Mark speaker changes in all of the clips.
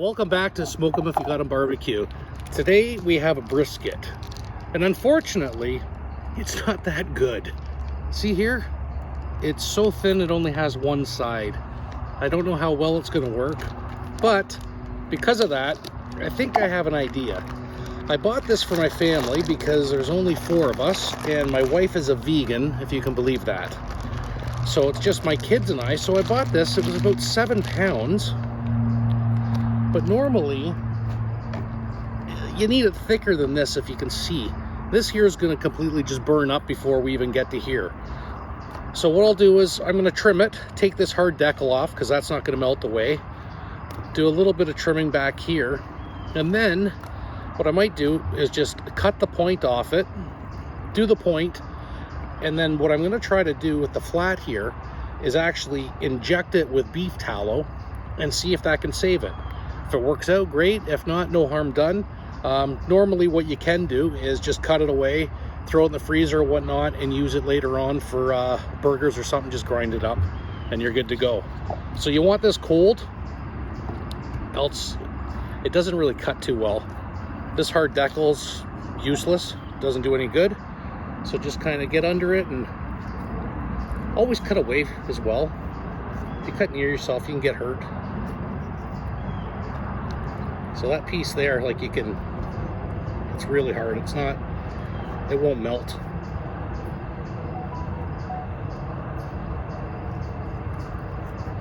Speaker 1: Welcome back to Smoke 'em If You Got 'em Barbecue. Today we have a brisket, and unfortunately it's not that good. See here, it's so thin it only has one side. I don't know how well it's going to work, but because of that I think I have an idea. I bought this for my family because there's only 4 of us and my wife is a vegan, if you can believe that. So it's just my kids and I. So I bought this. It was about 7 pounds. But normally, you need it thicker than this, if you can see. This here is going to completely just burn up before we even get to here. So what I'll do is I'm going to trim it, take this hard decal off because that's not going to melt away. Do a little bit of trimming back here. And then what I might do is just cut the point off it, do the point, and then what I'm going to try to do with the flat here is actually inject it with beef tallow and see if that can save it. If it works out, great. If not, no harm done. Normally what you can do is just cut it away, throw it in the freezer or whatnot, and use it later on for burgers or something. Just grind it up and you're good to go. So you want this cold, else it doesn't really cut too well. This hard decal's useless, doesn't do any good. So just kind of get under it and always cut away as well. If you cut near yourself, you can get hurt. So that piece there, like it's really hard. It won't melt.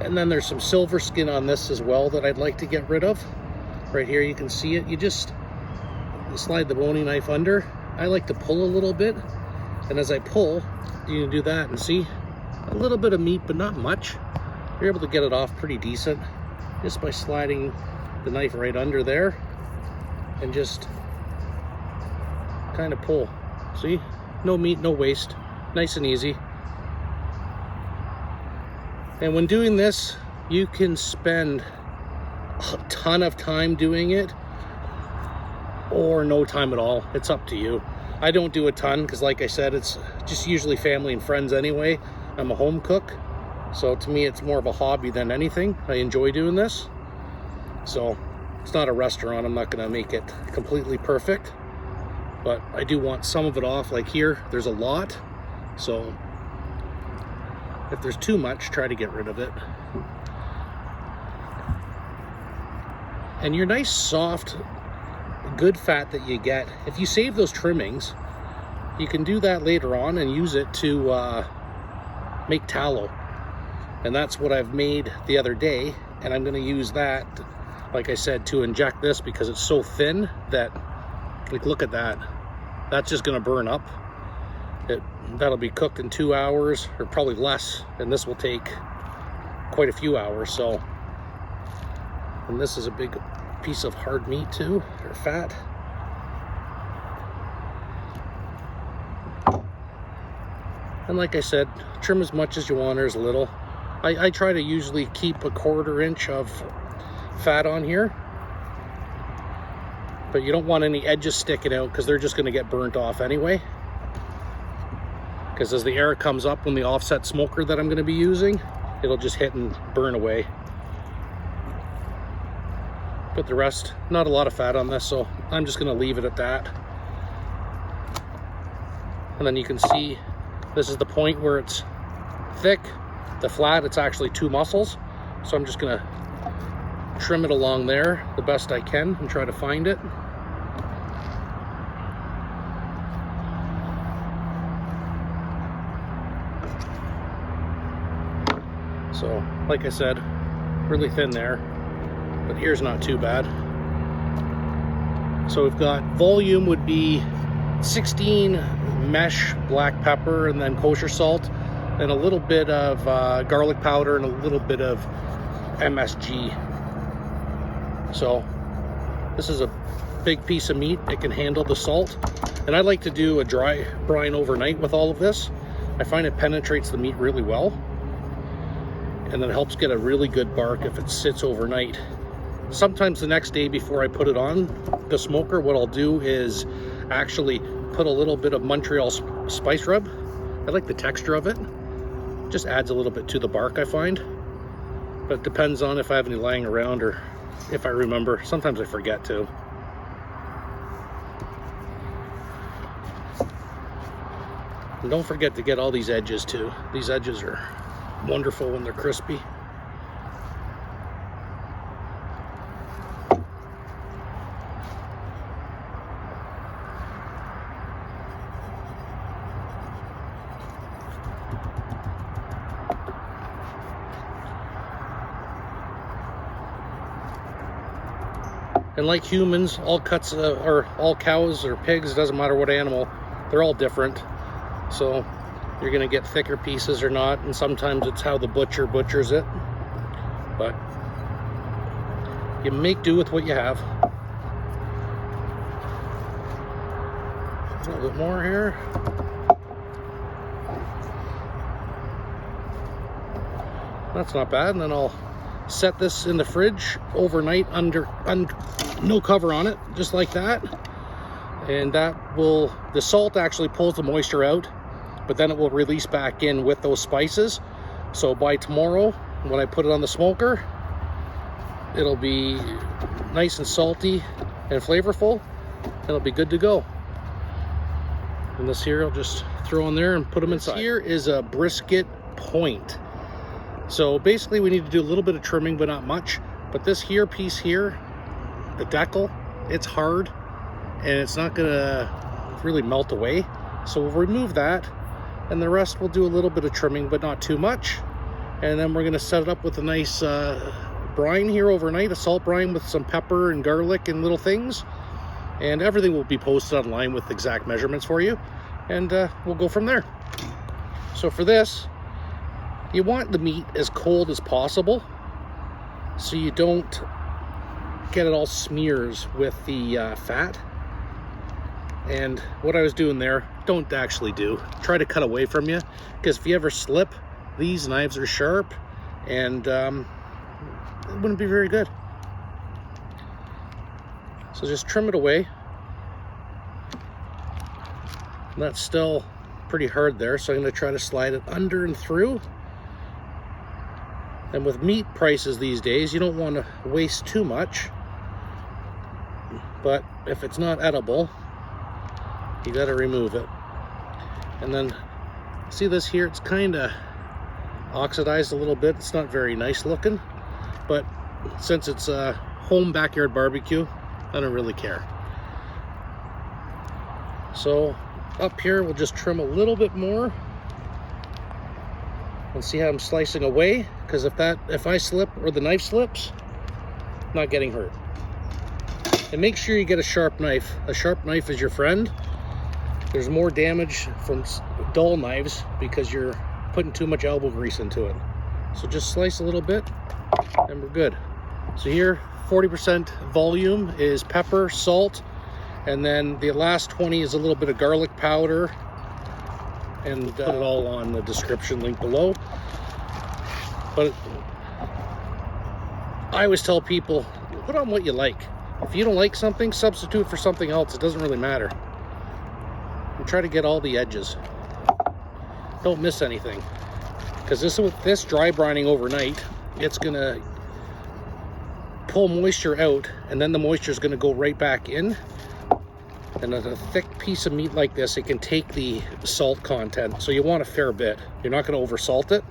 Speaker 1: And then there's some silver skin on this as well that I'd like to get rid of. Right here, you can see it. You slide the boning knife under. I like to pull a little bit. And as I pull, you can do that and see a little bit of meat, but not much. You're able to get it off pretty decent just by sliding the knife right under there and just kind of pull. See, no meat, no waste, nice and easy. And when doing this, you can spend a ton of time doing it or no time at all. It's up to you. I don't do a ton because, like I said, it's just usually family and friends anyway. I'm a home cook, so to me it's more of a hobby than anything. I enjoy doing this. So it's not a restaurant. I'm not going to make it completely perfect, but I do want some of it off. Like here, there's a lot, so if there's too much, try to get rid of it. And your nice soft good fat that you get, if you save those trimmings, you can do that later on and use it to make tallow. And that's what I've made the other day, and I'm going to use that, like I said, to inject this because it's so thin that, like, look at that, that's just going to burn up. That'll be cooked in 2 hours or probably less, and this will take quite a few hours. So, and this is a big piece of hard meat too, or fat. And like I said, trim as much as you want or as little. I try to usually keep a 1/4 inch of fat on here, but you don't want any edges sticking out because they're just going to get burnt off anyway. Because as the air comes up when the offset smoker that I'm going to be using, it'll just hit and burn away. But the rest, not a lot of fat on this, so I'm just going to leave it at that. And then you can see this is the point where it's thick. The flat, it's actually 2 muscles. So I'm just going to trim it along there the best I can and try to find it. So, like I said, really thin there. But here's not too bad. So we've got volume would be 16 mesh black pepper and then kosher salt and a little bit of garlic powder and a little bit of MSG. So this is a big piece of meat. It can handle the salt. And I like to do a dry brine overnight with all of this. I find it penetrates the meat really well. And then it helps get a really good bark if it sits overnight. Sometimes the next day before I put it on the smoker, what I'll do is actually put a little bit of Montreal spice rub. I like the texture of it. Just adds a little bit to the bark, I find. But it depends on if I have any lying around or if I remember. Sometimes I forget to. And don't forget to get all these edges too. These edges are wonderful when they're crispy. And like humans, all cuts or all cows or pigs, doesn't matter what animal, they're all different. So you're gonna get thicker pieces or not, and sometimes it's how the butcher butchers it. But you make do with what you have. A little bit more here. That's not bad. And then I'll set this in the fridge overnight under no cover on it, just like that. And that will, the salt actually pulls the moisture out, but then it will release back in with those spices. So by tomorrow, when I put it on the smoker, it'll be nice and salty and flavorful. It'll be good to go. And this here, I'll just throw in there and put them inside. Here is a brisket point. So basically we need to do a little bit of trimming, but not much. But this here piece here, the decal, it's hard and it's not gonna really melt away. So we'll remove that, and the rest we'll do a little bit of trimming, but not too much. And then we're gonna set it up with a nice brine here overnight, a salt brine with some pepper and garlic and little things. And everything will be posted online with exact measurements for you. And we'll go from there. So for this, you want the meat as cold as possible so you don't get it all smears with the fat. And what I was doing there, don't actually do. Try to cut away from you, because if you ever slip, these knives are sharp and it wouldn't be very good. So just trim it away. And that's still pretty hard there, so I'm going to try to slide it under and through. And with meat prices these days, you don't want to waste too much. But if it's not edible, you got to remove it. And then see this here, it's kind of oxidized a little bit. It's not very nice looking, but since it's a home backyard barbecue, I don't really care. So up here we'll just trim a little bit more and see how I'm slicing away, because if I slip or the knife slips, I'm not getting hurt. And make sure you get a sharp knife. A sharp knife is your friend. There's more damage from dull knives because you're putting too much elbow grease into it. So just slice a little bit and we're good. So here, 40% volume is pepper, salt, and then the last 20 is a little bit of garlic powder. And put it all on the description link below. But I always tell people, put on what you like. If you don't like something, substitute for something else. It doesn't really matter. And try to get all the edges. Don't miss anything, because this dry brining overnight, it's gonna pull moisture out, and then the moisture is gonna go right back in. And a thick piece of meat like this, it can take the salt content, so you want a fair bit. You're not going to over salt it.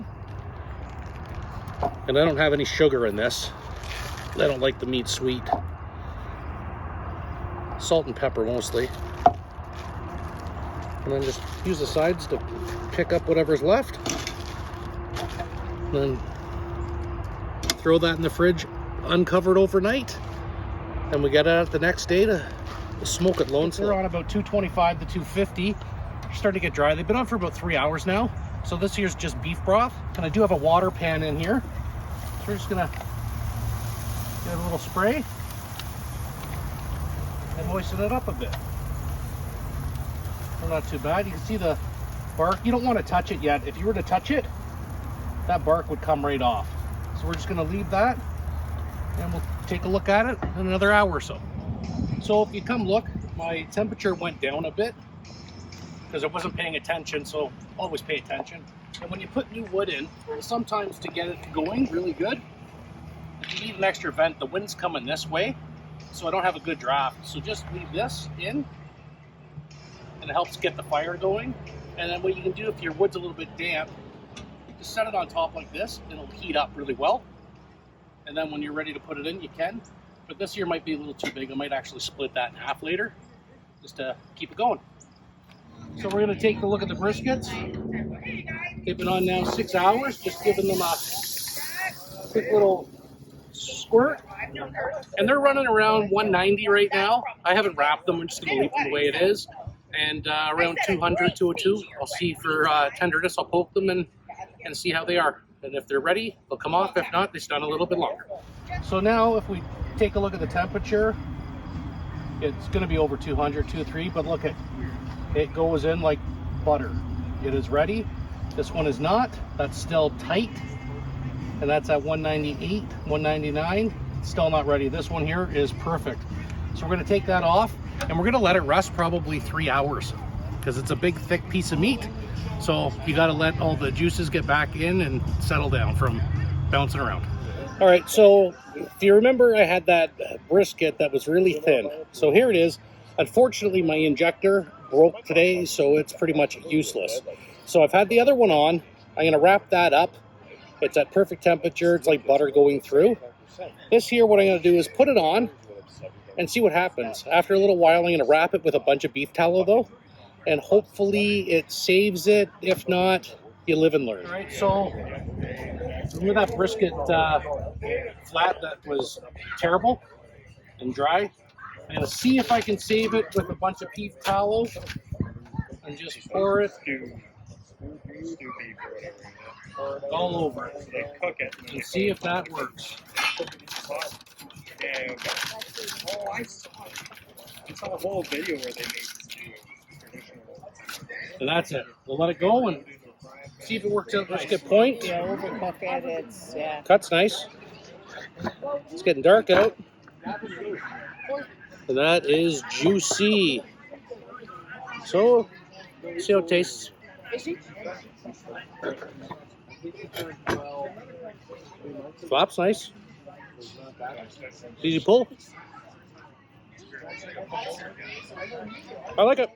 Speaker 1: And I don't have any sugar in this. I don't like the meat sweet. Salt and pepper mostly. And then just use the sides to pick up whatever's left. And then throw that in the fridge uncovered overnight. And we get it out the next day to smoke it low and slow. They're on about 225 to 250. They're starting to get dry. They've been on for about 3 hours now. So this here's just beef broth. And I do have a water pan in here. So we're just gonna get a little spray and moisten it up a bit. Well, not too bad. You can see the bark. You don't want to touch it yet. If you were to touch it, that bark would come right off. So we're just gonna leave that and we'll take a look at it in another hour or so. So if you come look, my temperature went down a bit because I wasn't paying attention, so always pay attention. And when you put new wood in, sometimes to get it going really good, you need an extra vent. The wind's coming this way, so I don't have a good draft. So just leave this in, and it helps get the fire going. And then what you can do if your wood's a little bit damp, just set it on top like this, and it'll heat up really well. And then when you're ready to put it in, you can. But this here might be a little too big. I might actually split that in half later, just to keep it going. So we're gonna take a look at the briskets. They've been on now 6 hours, just giving them a quick little squirt. And they're running around 190 right now. I haven't wrapped them, I'm just gonna leave them the way it is. And around 200, 202, I'll see for tenderness, I'll poke them and see how they are. And if they're ready, they'll come off. If not, they stun a little bit longer. So now if we take a look at the temperature, it's gonna be over 200, 203, but look at it goes in like butter. It is ready. This one is not. That's still tight. And that's at 198, 199. Still not ready. This one here is perfect. So we're gonna take that off and we're gonna let it rest probably 3 hours because it's a big thick piece of meat. So you gotta let all the juices get back in and settle down from bouncing around. All right, so if you remember, I had that brisket that was really thin. So here it is. Unfortunately, my injector broke today, so it's pretty much useless. So I've had the other one on. I'm gonna wrap that up. It's at perfect temperature. It's like butter going through. This here, what I'm gonna do is put it on and see what happens. After a little while, I'm gonna wrap it with a bunch of beef tallow though, and hopefully it saves it. If not, you live and learn. All right, so remember that brisket flat that was terrible and dry? I'm gonna see if I can save it with a bunch of beef tallow and just pour it all over it and see if that works.
Speaker 2: I saw a whole video where they made
Speaker 1: So that's it. We'll let it go and see if it works out. Brisket point.
Speaker 3: Yeah, overcook it. It's
Speaker 1: Cut's nice. It's getting dark out. That is juicy. So, see how it tastes. Flop's nice. Easy pull. I like it.